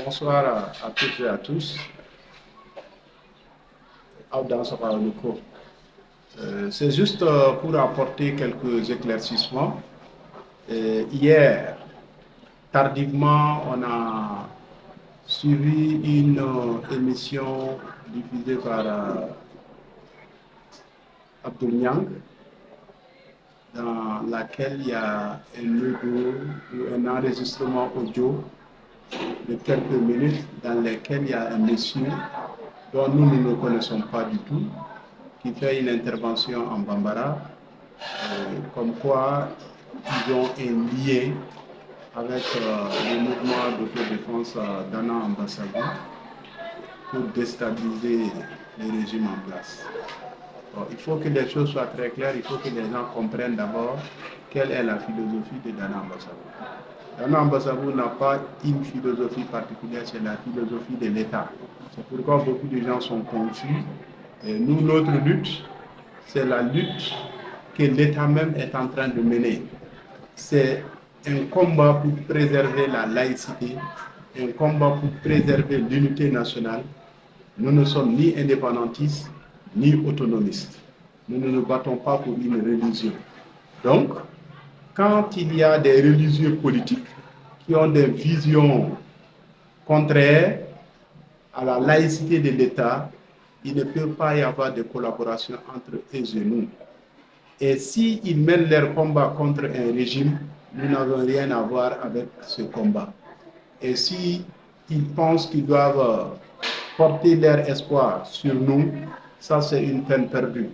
Bonsoir à toutes et à tous. C'est juste pour apporter quelques éclaircissements. Hier, tardivement, on a suivi une émission diffusée par Abdul Nyang, dans laquelle il y a un logo ou un enregistrement audio de quelques minutes dans lesquelles il y a un monsieur dont nous ne connaissons pas du tout, qui fait une intervention en Bambara, comme quoi ils ont un lien avec le mouvement d'autodéfense d'Anna Ambassadou pour déstabiliser le régime en place. Bon, il faut que les choses soient très claires, il faut que les gens comprennent d'abord quelle est la philosophie de Dana Ambassadou. Dana Ambassadou n'a pas une philosophie particulière, c'est la philosophie de l'État. C'est pourquoi beaucoup de gens sont confus. Et nous, notre lutte, c'est la lutte que l'État même est en train de mener. C'est un combat pour préserver la laïcité, un combat pour préserver l'unité nationale. Nous ne sommes ni indépendantistes, ni autonomistes. Nous ne nous battons pas pour une religion. Donc, quand il y a des religieux politiques qui ont des visions contraires à la laïcité de l'État, il ne peut pas y avoir de collaboration entre eux et nous. Et s'ils mènent leur combat contre un régime, nous n'avons rien à voir avec ce combat. Et s'ils pensent qu'ils doivent porter leur espoir sur nous, ça c'est une peine perdue.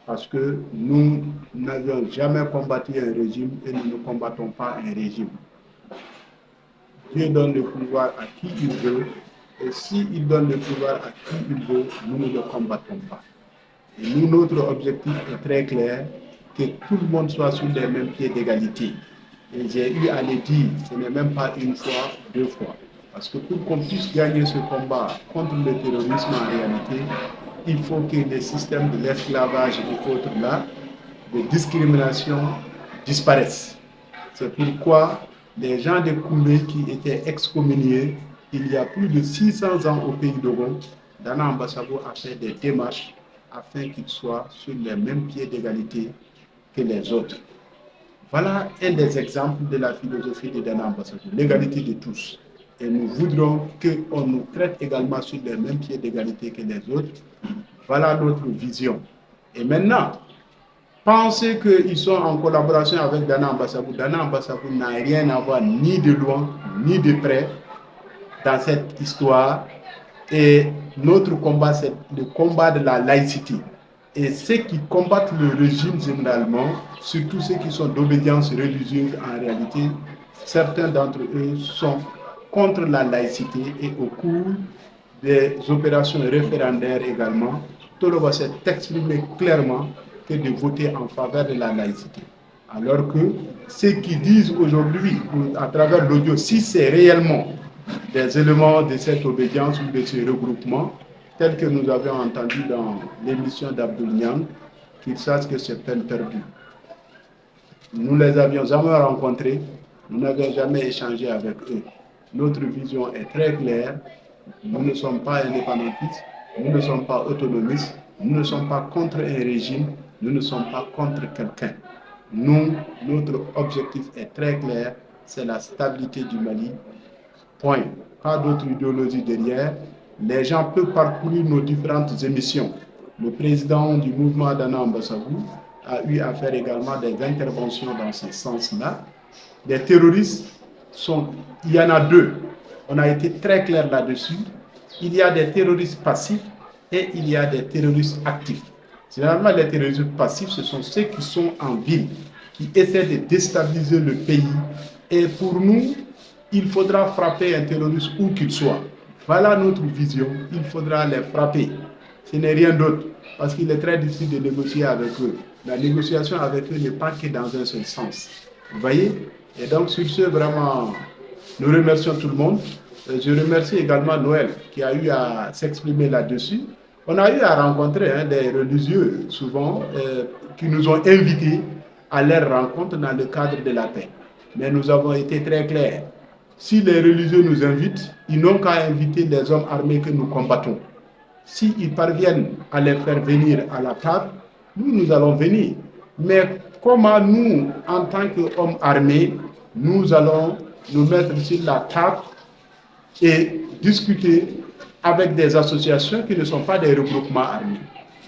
Parce que nous n'avons jamais combattu un régime et nous ne combattons pas un régime. Dieu donne le pouvoir à qui il veut, et s'il donne le pouvoir à qui il veut, nous ne le combattons pas. Et nous, notre objectif est très clair, que tout le monde soit sur les mêmes pieds d'égalité. Et j'ai eu à le dire, ce n'est même pas une fois, deux fois. Parce que pour qu'on puisse gagner ce combat contre le terrorisme en réalité, il faut que les systèmes de l'esclavage et autres là, de discrimination disparaissent. C'est pourquoi les gens de Koumé qui étaient excommuniés il y a plus de 600 ans au pays d'Ogon, Dana Ambassadou a fait des démarches afin qu'ils soient sur les mêmes pieds d'égalité que les autres. Voilà un des exemples de la philosophie de Dana Ambassadou, l'égalité de tous. Et nous voudrons qu'on nous traite également sur les mêmes pieds d'égalité que les autres. Voilà notre vision. Et maintenant, penser qu'ils sont en collaboration avec Dana Ambassadou n'a rien à voir ni de loin, ni de près dans cette histoire. Et notre combat, c'est le combat de la laïcité. Et ceux qui combattent le régime généralement, surtout ceux qui sont d'obédience religieuse en réalité, certains d'entre eux sont contre la laïcité et au cours des opérations référendaires également, Toloba s'est exprimé clairement que de voter en faveur de la laïcité. Alors que ceux qui disent aujourd'hui, à travers l'audio, si c'est réellement des éléments de cette obédience ou de ce regroupement, tel que nous avions entendu dans l'émission d'Abdul Nyang, qu'ils sachent que c'est peine perdue. Nous les avions jamais rencontrés, nous n'avions jamais échangé avec eux. Notre vision est très claire, nous ne sommes pas indépendantistes, nous ne sommes pas autonomistes, nous ne sommes pas contre un régime, nous ne sommes pas contre quelqu'un. Nous, notre objectif est très clair, c'est la stabilité du Mali. Point. Pas d'autre idéologie derrière. Les gens peuvent parcourir nos différentes émissions. Le président du mouvement Dana Ambassadou a eu à faire également des interventions dans ce sens-là. Les terroristes il y en a deux. On a été très clair là-dessus. Il y a des terroristes passifs et il y a des terroristes actifs. Généralement, les terroristes passifs, ce sont ceux qui sont en ville, qui essaient de déstabiliser le pays. Et pour nous, il faudra frapper un terroriste où qu'il soit. Voilà notre vision. Il faudra les frapper. Ce n'est rien d'autre. Parce qu'il est très difficile de négocier avec eux. La négociation avec eux n'est pas que dans un seul sens. Vous voyez? Et donc, sur ce, vraiment, nous remercions tout le monde. Je remercie également Noël qui a eu à s'exprimer là-dessus. On a eu à rencontrer des religieux, souvent, qui nous ont invités à leur rencontre dans le cadre de la paix. Mais nous avons été très clairs. Si les religieux nous invitent, ils n'ont qu'à inviter les hommes armés que nous combattons. S'ils parviennent à les faire venir à la table, nous allons venir. Mais comment nous, en tant qu'hommes armés, nous allons nous mettre sur la table et discuter avec des associations qui ne sont pas des regroupements armés?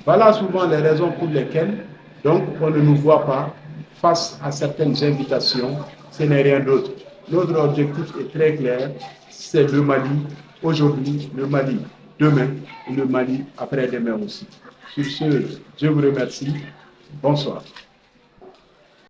Voilà souvent les raisons pour lesquelles donc, on ne nous voit pas face à certaines invitations. Ce n'est rien d'autre. Notre objectif est très clair, c'est le Mali aujourd'hui, le Mali demain et le Mali après-demain aussi. Sur ce, je vous remercie. Bonsoir.